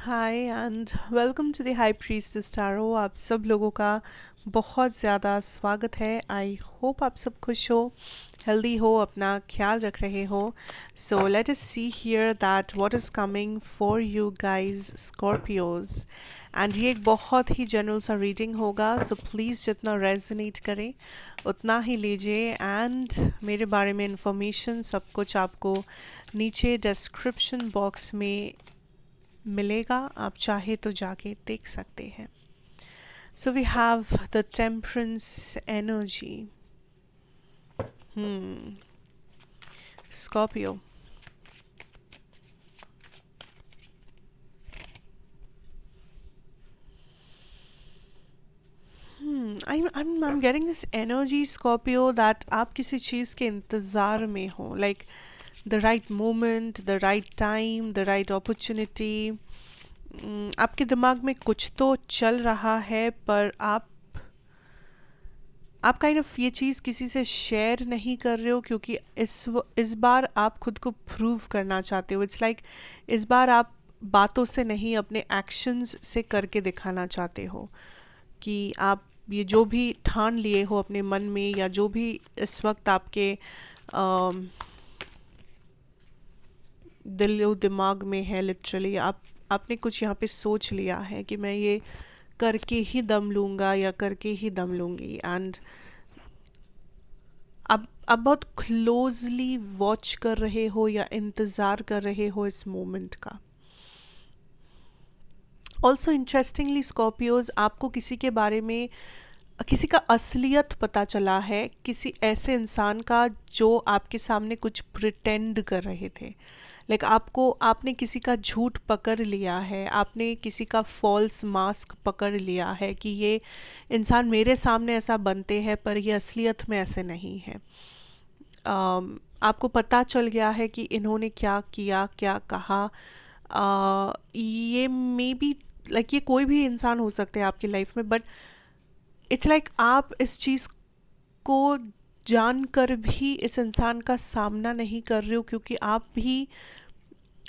Hi and welcome to the high priestess tarot. आप सब लोगों का बहुत ज़्यादा स्वागत है। आई होप आप सब खुश हो, हेल्दी हो, अपना ख्याल रख रहे हो। So let us see here that what is coming for you guys Scorpios. And ये एक बहुत ही जनरल सा रीडिंग होगा, सो प्लीज़ जितना रेजोनेट करे उतना ही लीजिए। एंड मेरे बारे में इंफॉर्मेशन सब कुछ आपको नीचे डिस्क्रिप्शन बॉक्स में मिलेगा, आप चाहे तो जाके देख सकते हैं। So we have the temperance energy. Scorpio, I'm getting this energy Scorpio that आप किसी चीज़ के इंतज़ार में हो, like the right moment, the right time, the right opportunity. आपके दिमाग में कुछ तो चल रहा है, पर आप काइंड ऑफ ये चीज़ किसी से शेयर नहीं कर रहे हो, क्योंकि इस बार आप खुद को प्रूव करना चाहते हो। इट्स लाइक इस बार आप बातों से नहीं, अपने एक्शंस से करके दिखाना चाहते हो कि आप ये जो भी ठान लिए हो अपने मन में, या जो भी इस वक्त आपके दिल दिमाग में है, लिटरली आपने कुछ यहाँ पे सोच लिया है कि मैं ये करके ही दम लूँगा या करके ही दम लूँगी। एंड आप बहुत क्लोजली वॉच कर रहे हो या इंतज़ार कर रहे हो इस मोमेंट का। ऑल्सो इंटरेस्टिंगली स्कॉर्पियोज, आपको किसी के बारे में, किसी का असलियत पता चला है, किसी ऐसे इंसान का जो आपके सामने कुछ प्रिटेंड कर रहे थे। लाइक आपने किसी का झूठ पकड़ लिया है, आपने किसी का फॉल्स मास्क पकड़ लिया है कि ये इंसान मेरे सामने ऐसा बनते हैं पर ये असलियत में ऐसे नहीं है। आपको पता चल गया है कि इन्होंने क्या किया, क्या कहा। ये मे बी लाइक ये कोई भी इंसान हो सकते हैं आपकी लाइफ में, बट इट्स लाइक आप इस चीज़ को जानकर भी इस इंसान का सामना नहीं कर रहे हो, क्योंकि आप भी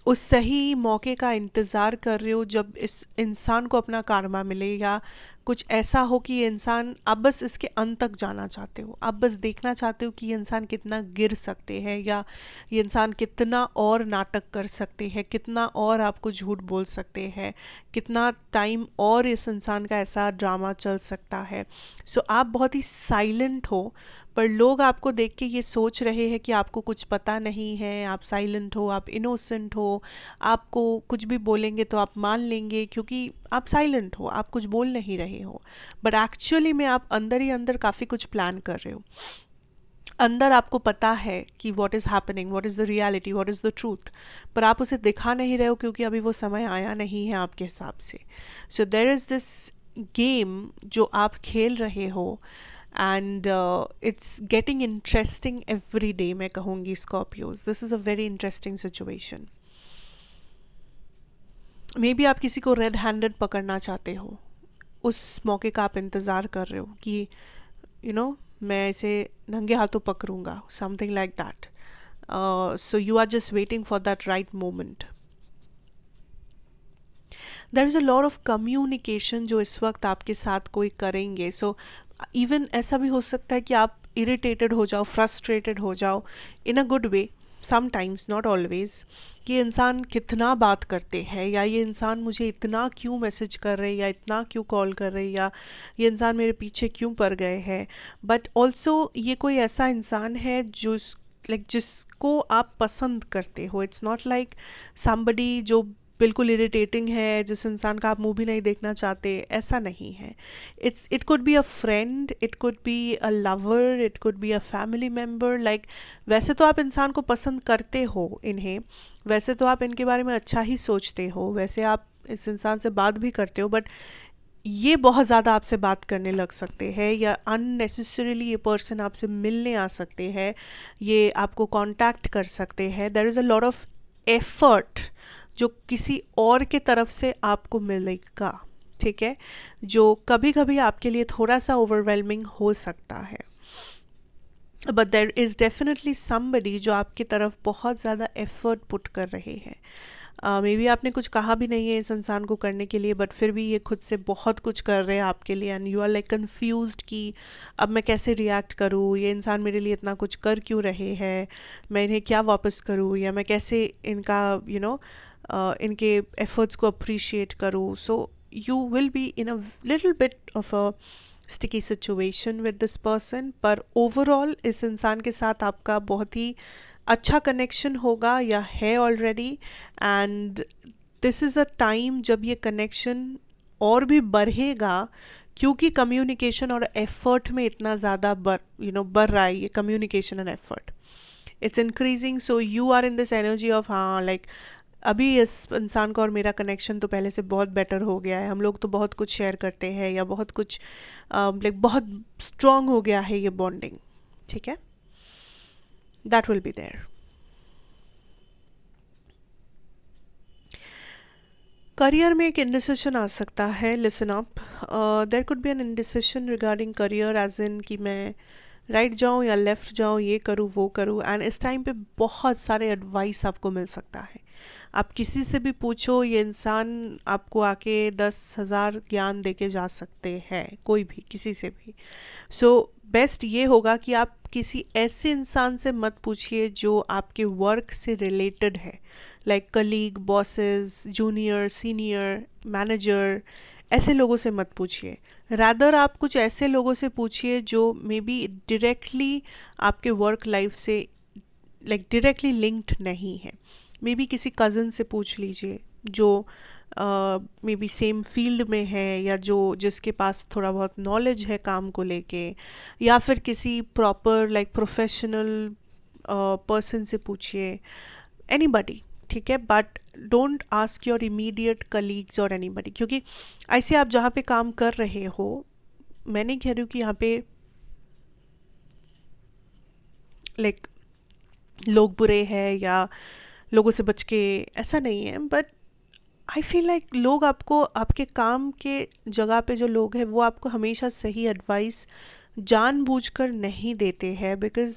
उस सही मौके का इंतज़ार कर रहे हो जब इस इंसान को अपना कारमा मिले, या कुछ ऐसा हो कि ये इंसान, आप बस इसके अंत तक जाना चाहते हो। आप बस देखना चाहते हो कि ये इंसान कितना गिर सकते हैं, या ये इंसान कितना और नाटक कर सकते हैं, कितना और आपको झूठ बोल सकते हैं, कितना टाइम और इस इंसान का ऐसा ड्रामा चल सकता है। सो आप बहुत ही साइलेंट हो, पर लोग आपको देख के ये सोच रहे हैं कि आपको कुछ पता नहीं है, आप साइलेंट हो, आप इनोसेंट हो, आपको कुछ भी बोलेंगे तो आप मान लेंगे क्योंकि आप साइलेंट हो, आप कुछ बोल नहीं रहे हो। बट एक्चुअली में आप अंदर ही अंदर काफ़ी कुछ प्लान कर रहे हो। अंदर आपको पता है कि what is happening, what is the reality, what is the truth, पर आप उसे दिखा नहीं रहे हो क्योंकि अभी वो समय आया नहीं है आपके हिसाब से। So there is this game जो आप खेल रहे हो, and it's getting interesting every day. मैं कहूँगी Scorpios, this is a very interesting situation. Maybe आप किसी को रेड हैंडेड पकड़ना चाहते हो, उस मौके का आप इंतज़ार कर रहे हो कि मैं इसे नंगे हाथों पकड़ूंगा, something like that. So you are just waiting for that right moment. There is a lot of communication जो इस वक्त आपके साथ कोई करेंगे। सो इवन ऐसा भी हो सकता है कि आप इरिटेटेड हो जाओ, फ्रस्ट्रेटेड हो जाओ, in a good way sometimes, not always, कि ये इंसान कितना बात करते हैं, या ये इंसान मुझे इतना क्यों मैसेज कर रहे हैं, या इतना क्यों कॉल कर रहे हैं, या ये इंसान मेरे पीछे क्यों पड़ गए हैं। बट ऑल्सो ये कोई ऐसा इंसान है जो जिसको आप पसंद करते हो। इट्स नॉट लाइक समबडी जो बिल्कुल इरिटेटिंग है, जिस इंसान का आप मुंह भी नहीं देखना चाहते, ऐसा नहीं है। It could be a friend, it could be a lover, it could be a family member. Like वैसे तो आप इंसान को पसंद करते हो इन्हें, वैसे तो आप इनके बारे में अच्छा ही सोचते हो, वैसे आप इस इंसान से बात भी करते हो, बट ये बहुत ज़्यादा आपसे बात करने लग सकते हैं, या अननेसेसरीली ये पर्सन आपसे मिलने आ सकते हैं, ये आपको कांटेक्ट कर सकते हैं। There is a lot of effort जो किसी और के तरफ से आपको मिलेगा, ठीक है, जो कभी कभी आपके लिए थोड़ा सा ओवरवेलमिंग हो सकता है। But there is definitely somebody जो आपकी तरफ बहुत ज़्यादा एफर्ट पुट कर रहे हैं, मे बी आपने कुछ कहा भी नहीं है इस इंसान को करने के लिए, बट फिर भी ये खुद से बहुत कुछ कर रहे हैं आपके लिए, and you are like confused कि अब मैं कैसे रिएक्ट करूँ, ये इंसान मेरे लिए इतना कुछ कर क्यों रहे हैं, मैं इन्हें क्या वापस करूँ, या मैं कैसे इनका इनके एफर्ट्स को अप्रिशिएट करूँ. सो you will be in a little bit of a sticky situation with this person, पर overall इस इंसान के साथ आपका बहुत ही अच्छा कनेक्शन होगा या है already. And this is a time जब ये कनेक्शन और भी बढ़ेगा, क्योंकि कम्युनिकेशन और एफर्ट में इतना ज़्यादा बढ़ रहा है ये communication and effort. It's increasing. So you are in this energy of हाँ लाइक अभी इस इंसान का और मेरा कनेक्शन तो पहले से बहुत बेटर हो गया है, हम लोग तो बहुत कुछ शेयर करते हैं, या बहुत कुछ लाइक बहुत स्ट्रॉन्ग हो गया है ये बॉन्डिंग. ठीक है, that will be there. Career में एक इंडिसिशन आ सकता है. Listen up, there could be an indecision regarding career, as in कि मैं राइट जाऊँ या लेफ़्ट जाऊँ, ये करूँ वो करूँ. एंड इस टाइम पे बहुत सारे एडवाइस आपको मिल सकता है. आप किसी से भी पूछो, ये इंसान आपको आके 10,000 ज्ञान दे के जा सकते हैं, कोई भी किसी से भी. सो बेस्ट ये होगा कि आप किसी ऐसे इंसान से मत पूछिए जो आपके वर्क से रिलेटेड है, like colleague, bosses, junior, senior, manager. ऐसे लोगों से मत पूछिए. रादर आप कुछ ऐसे लोगों से पूछिए जो मे बी डायरेक्टली आपके वर्क लाइफ से लाइक डायरेक्टली लिंक्ड नहीं है. मे बी किसी कज़न से पूछ लीजिए जो मे बी सेम फील्ड में है, या जिसके पास थोड़ा बहुत नॉलेज है काम को लेके, या फिर किसी प्रॉपर लाइक प्रोफेशनल पर्सन से पूछिए. एनीबडी, ठीक है, but don't ask your immediate colleagues और एनीबडी, क्योंकि ऐसे आप जहाँ पे काम कर रहे हो, मैं नहीं कह रही हूँ कि यहाँ पे लाइक लोग बुरे हैं या लोगों से बच के, ऐसा नहीं है. बट आई फील लाइक लोग आपको आपके काम के जगह पे जो लोग हैं वो आपको हमेशा सही एडवाइस जानबूझकर नहीं देते हैं, बिकॉज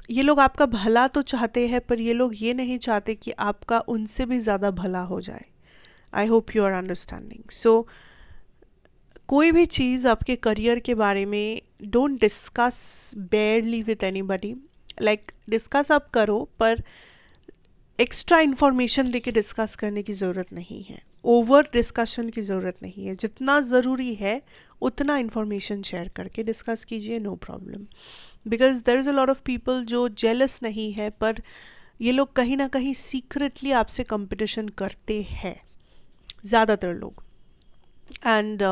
ये लोग आपका भला तो चाहते हैं, पर ये लोग ये नहीं चाहते कि आपका उनसे भी ज़्यादा भला हो जाए. I hope you are understanding. सो कोई भी चीज़ आपके करियर के बारे में don't discuss barely with anybody. Like discuss आप करो, पर एक्स्ट्रा इन्फॉर्मेशन लेके डिस्कस करने की ज़रूरत नहीं है, ओवर डिस्कशन की ज़रूरत नहीं है. जितना ज़रूरी है उतना इन्फॉर्मेशन शेयर करके डिस्कस कीजिए, no problem. Because there is a lot of people जो जेलस नहीं है, पर ये लोग कहीं ना कहीं सीक्रेटली आपसे कंपटीशन करते हैं, ज़्यादातर लोग. एंड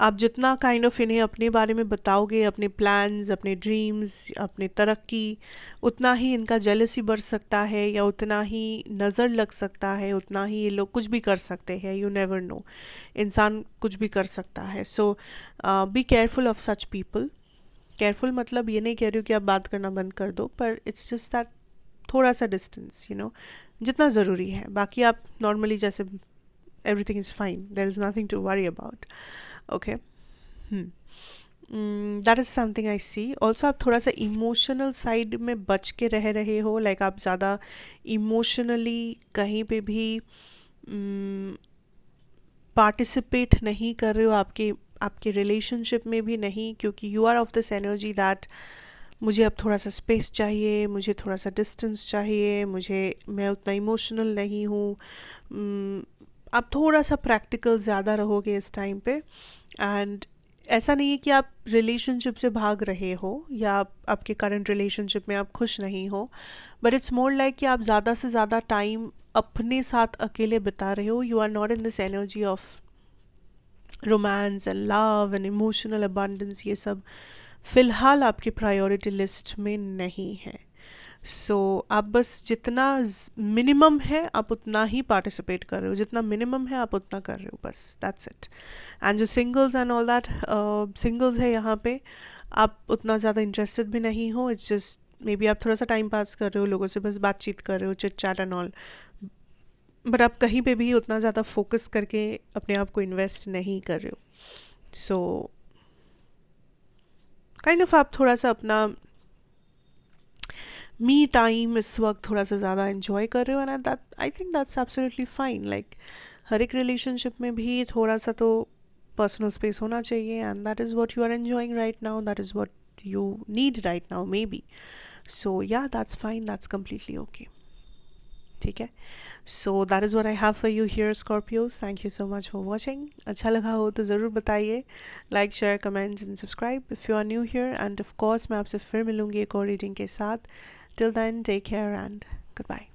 आप जितना काइंड ऑफ इन्हें अपने बारे में बताओगे, अपने प्लान्स, अपने ड्रीम्स, अपने तरक्की, उतना ही इनका जेलसी बढ़ सकता है, या उतना ही नज़र लग सकता है, उतना ही ये लोग कुछ भी कर सकते हैं. यू नेवर नो, इंसान कुछ भी कर सकता है. So be careful of such people. Careful मतलब ये नहीं कह रही हूँ कि आप बात करना बंद कर दो, पर इट्स जस्ट दैट थोड़ा सा डिस्टेंस, जितना ज़रूरी है. बाकी आप नॉर्मली जैसे everything is fine, there is nothing to worry about. Okay, that is something I see. Also आप थोड़ा सा इमोशनल साइड में बच के रह रहे हो, लाइक आप ज़्यादा इमोशनली कहीं पे भी पार्टिसिपेट नहीं कर रहे हो, आपके रिलेशनशिप में भी नहीं, क्योंकि you are of this energy that मुझे अब थोड़ा सा स्पेस चाहिए, मुझे थोड़ा सा डिस्टेंस चाहिए, मैं उतना इमोशनल नहीं हूँ. आप थोड़ा सा प्रैक्टिकल ज़्यादा रहोगे इस टाइम पे. एंड ऐसा नहीं है कि आप रिलेशनशिप से भाग रहे हो, या आपके करंट रिलेशनशिप में आप खुश नहीं हो, बट इट्स मोर लाइक कि आप ज़्यादा से ज़्यादा टाइम अपने साथ अकेले बिता रहे हो. You are not in this energy of romance and love and emotional abundance. ये सब फ़िलहाल आपकी प्रायोरिटी लिस्ट में नहीं है. सो आप बस जितना मिनिमम है आप उतना ही पार्टिसिपेट कर रहे हो, जितना मिनिमम है आप उतना कर रहे हो, बस दैट्स इट. एंड जो singles and all that singles है यहाँ पे, आप उतना ज़्यादा इंटरेस्टेड भी नहीं हो. इट्स जस्ट मे बी आप थोड़ा सा टाइम पास कर रहे हो, लोगों से बस बातचीत कर रहे हो, chit chat and all, but आप कहीं पे भी उतना ज़्यादा फोकस करके अपने आप को इन्वेस्ट नहीं कर रहे हो. सो काइंड ऑफ आप थोड़ा सा अपना मी टाइम इस वक्त थोड़ा सा ज़्यादा इन्जॉय कर रहे हो, and that I think that's absolutely fine. Like हर एक रिलेशनशिप में भी थोड़ा सा तो पर्सनल स्पेस होना चाहिए, and that is what you are enjoying right now, that is what you need right now maybe. So yeah, that's fine, that's completely okay. ठीक है, so that is what I have for you here, Scorpios. Thank you so much for watching. अच्छा लगा हो तो ज़रूर बताइए, like share comment and subscribe if you are new here, and of course मैं आपसे फिर मिलूंगी एक और रीडिंग के साथ. Till then, take care and goodbye.